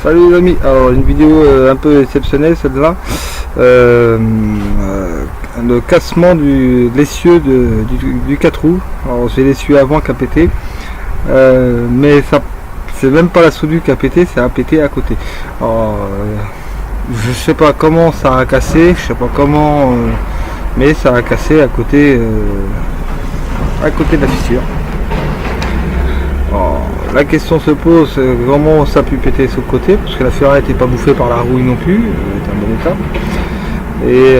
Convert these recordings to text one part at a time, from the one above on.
Salut les amis, alors une vidéo un peu exceptionnelle celle-là, le cassement de l'essieu du 4 roues. Alors j'ai l'essieu avant qui a pété, mais ça c'est même pas la soudure qui a pété, c'est un pété à côté. Alors je sais pas comment ça a cassé, je sais pas comment, mais ça a cassé à côté de la fissure. Alors, la question se pose, comment ça a pu péter sur le côté, parce que la ferraille n'était pas bouffée par la rouille non plus, elle était en bon état. Et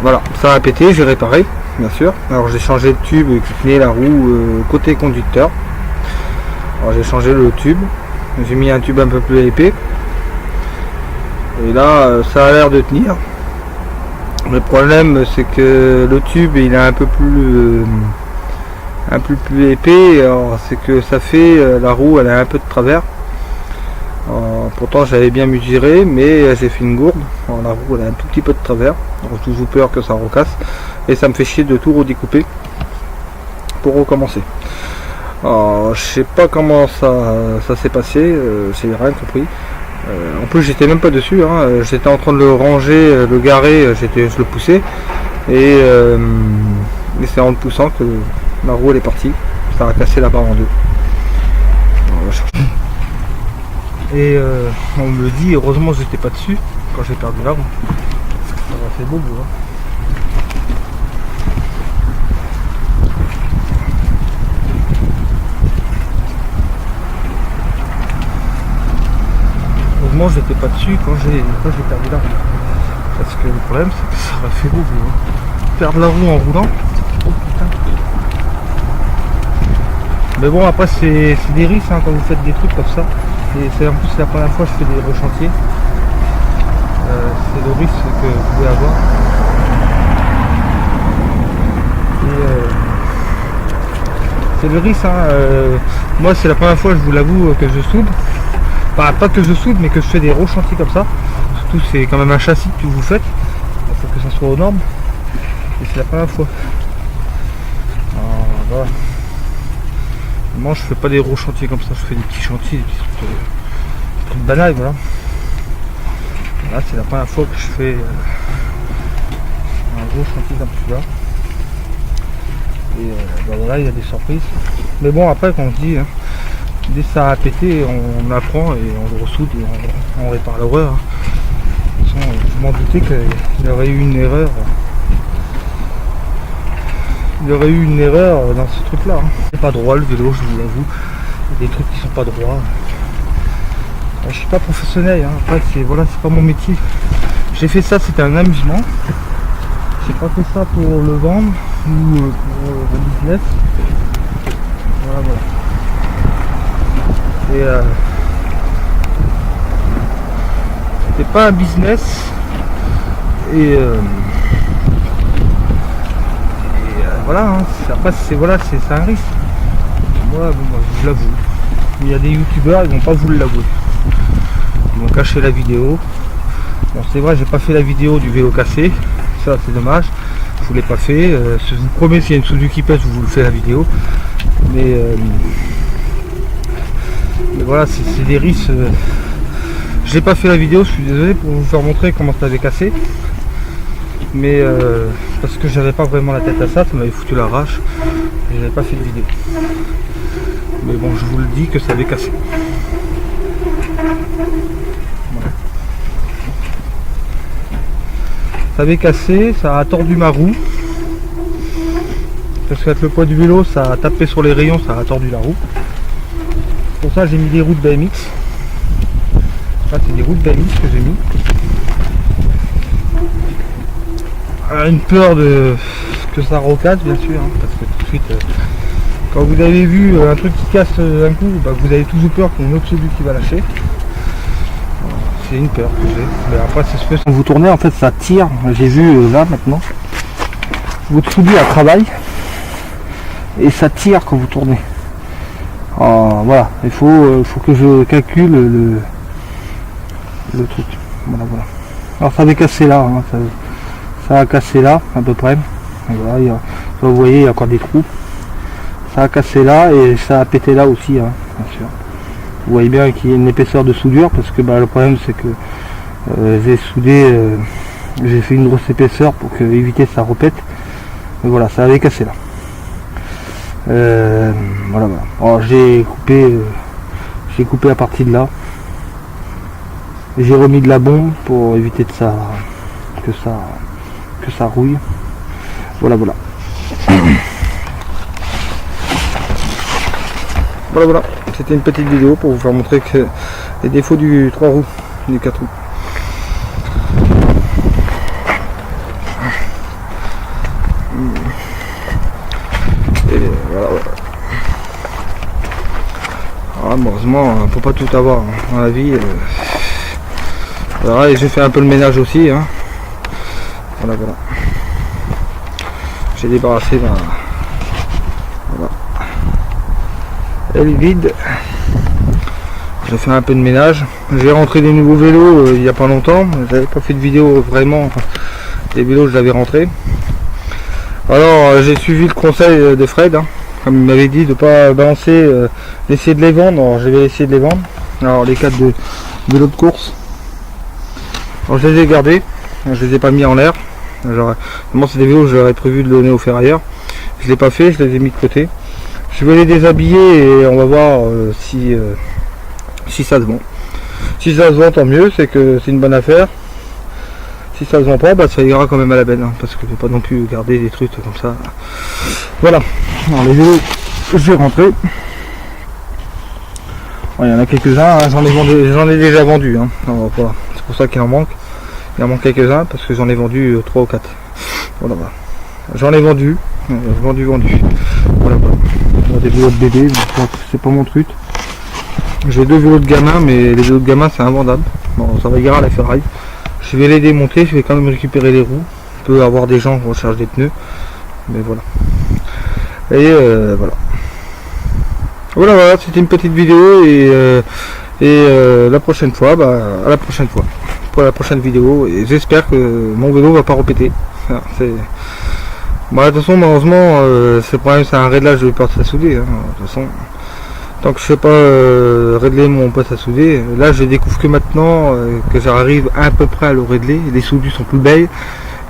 voilà, ça a pété, j'ai réparé, bien sûr. Alors j'ai changé le tube qui tenait la roue côté conducteur. Alors j'ai changé le tube, j'ai mis un tube un peu plus épais. Et là, ça a l'air de tenir. Le problème, c'est que le tube, il est un peu plus épais. Alors c'est que ça fait, la roue, elle a un peu de travers. Alors, pourtant j'avais bien mesuré, mais j'ai fait une gourde. Alors, la roue, elle a un tout petit peu de travers. Alors, j'ai toujours peur que ça recasse. Et ça me fait chier de tout redécouper pour recommencer. Alors, je sais pas comment ça s'est passé. J'ai rien compris. En plus j'étais même pas dessus, hein. J'étais en train de le ranger, le garer, je le poussais et c'est en le poussant que la roue elle est partie, ça a cassé la barre en deux. Et on me dit, heureusement j'étais pas dessus quand j'ai perdu la roue, ça m'a fait beau, hein. J'étais pas dessus quand j'ai perdu la roue, parce que le problème c'est que ça m'a fait beau, hein. Perdre la roue en roulant, oh putain. Mais bon, après c'est des risques, hein, quand vous faites des trucs comme ça, et c'est en plus la première fois que je fais des rechantiers, c'est le risque que vous pouvez avoir. C'est le risque, hein. Moi c'est la première fois, je vous l'avoue, que je soude. Enfin, pas que je soude, mais que je fais des rechantiers comme ça. Surtout c'est quand même un châssis que vous faites, il faut que ça soit aux normes. Et c'est la première fois. Alors, voilà. Moi je fais pas des gros chantiers comme ça, je fais des petits chantiers, des petits trucs banals, voilà. Là c'est la première fois que je fais un gros chantier comme celui-là. Et voilà, il y a des surprises. Mais bon, après quand on se dit, hein, dès que ça a pété, on apprend et on le ressoude et on répare l'erreur. De toute façon, je m'en doutais qu'il y aurait eu une erreur. Il y aurait eu une erreur dans ce truc là, hein. C'est pas droit le vélo, je vous l'avoue. Il y a des trucs qui sont pas droits. Je suis pas professionnel, hein. Après c'est pas mon métier. J'ai fait ça, c'était un amusement. J'ai pas fait ça pour le vendre ou pour le business. Voilà. Et c'était pas un business et voilà, hein. Après c'est un risque. Moi je l'avoue. Il y a des youtubeurs, ils vont pas vous l'avouer. Ils vont cacher la vidéo. Bon, c'est vrai, j'ai pas fait la vidéo du vélo cassé, ça c'est dommage, je vous l'ai pas fait. Je vous promets, s'il y a une soudure qui pèse, je vous le fais la vidéo. Mais voilà, c'est des risques. J'ai pas fait la vidéo, je suis désolé, pour vous faire montrer comment ça avait cassé. Mais parce que j'avais pas vraiment la tête à ça m'avait foutu la rage. Et j'avais pas fait de vidéo. Mais bon, je vous le dis que ça avait cassé. Voilà. Ça avait cassé, ça a tordu ma roue. Parce qu'avec le poids du vélo, ça a tapé sur les rayons, ça a tordu la roue. Pour ça j'ai mis des roues de BMX. Là c'est des roues de BMX que j'ai mis. Une peur que ça recasse bien sûr, hein, parce que tout de suite quand vous avez vu un truc qui casse un coup, bah, vous avez toujours peur qu'il y ait une autre soudure qui va lâcher. C'est une peur que j'ai. Mais après c'est ce que quand vous tournez, en fait ça tire. J'ai vu là maintenant. Votre soudure elle travaille et ça tire quand vous tournez. Voilà, il faut que je calcule le truc. Voilà. Alors ça avait cassé là, hein, ça a cassé là à peu près. Et voilà, vous voyez, il y a encore des trous. ça a cassé là et ça a pété là aussi, hein, bien sûr. Vous voyez bien qu'il y a une épaisseur de soudure parce que le problème c'est que j'ai soudé, j'ai fait une grosse épaisseur pour éviter que ça repète. Mais voilà, ça avait cassé là. Voilà. Alors j'ai coupé à partir de là. J'ai remis de la bombe pour éviter que ça rouille. Voilà. Voilà. C'était une petite vidéo pour vous faire montrer que les défauts du 3 roues, du 4 roues. Et voilà. Alors, heureusement, on peut pas tout avoir dans la vie. Voilà, et j'ai fait un peu le ménage aussi. Hein. Voilà. J'ai débarrassé la. Voilà. Elle est vide. J'ai fait un peu de ménage. J'ai rentré des nouveaux vélos il n'y a pas longtemps. J'avais pas fait de vidéo vraiment. Les vélos je l'avais rentré. Alors j'ai suivi le conseil de Fred, hein, comme il m'avait dit de pas balancer, d'essayer de les vendre. Alors je vais essayer de les vendre. Alors les 4 de vélos de course. Alors je les ai gardés. Je les ai pas mis en l'air. Moi c'est des vélos que j'aurais prévu de donner au ferrailleur. Je l'ai pas fait, je les ai mis de côté. Je vais les déshabiller et on va voir si ça se vend. Si ça se vend, tant mieux, c'est que c'est une bonne affaire. Si ça se vend pas, ça ira quand même à la benne, hein, parce que je vais pas non plus garder des trucs comme ça. Voilà. Alors les vélos, je vais rentrer. Il y en a quelques-uns, hein, j'en ai déjà vendu. Hein. Alors, voilà. C'est pour ça qu'il en manque. Il en manque quelques-uns parce que j'en ai vendu 3 ou 4. Voilà. J'en ai vendu. Vendu. Voilà. Des vélos de bébé, c'est pas mon truc. J'ai 2 vélos de gamin, mais les vélos de gamin c'est invendable. Bon, ça va ira à la ferraille. Je vais les démonter, je vais quand même récupérer les roues. On peut avoir des gens qui rechargent des pneus. Mais voilà. Et voilà. Voilà, c'était une petite vidéo et la prochaine fois, à la prochaine fois. Pour la prochaine vidéo. Et j'espère que mon vélo va pas repéter. Enfin, de toute façon, malheureusement, c'est le problème, c'est un réglage de poste à souder. Hein. De toute façon, tant que je sais pas régler mon poste à souder, là je découvre que maintenant que j'arrive à peu près à le régler. Les soudures sont plus belles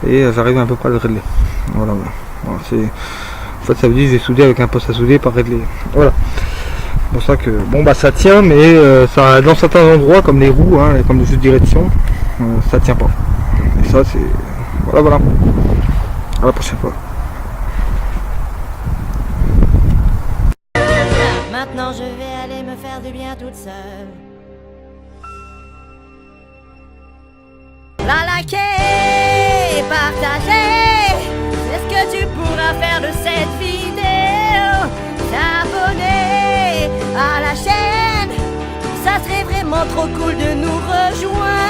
et j'arrive à peu près à le régler. Voilà. En fait, ça veut dire que j'ai soudé avec un poste à souder, pas réglé. Voilà. C'est pour ça que ça tient, mais ça, dans certains endroits comme les roues, hein, comme les jeux de direction, ça tient pas. Et ça c'est voilà. À la prochaine fois. Maintenant je vais aller me faire du bien toute seule. La liker, partager, c'est ce que tu pourras faire de cette vidéo. T'abonner à la chaîne, ça serait vraiment trop cool de nous rejoindre.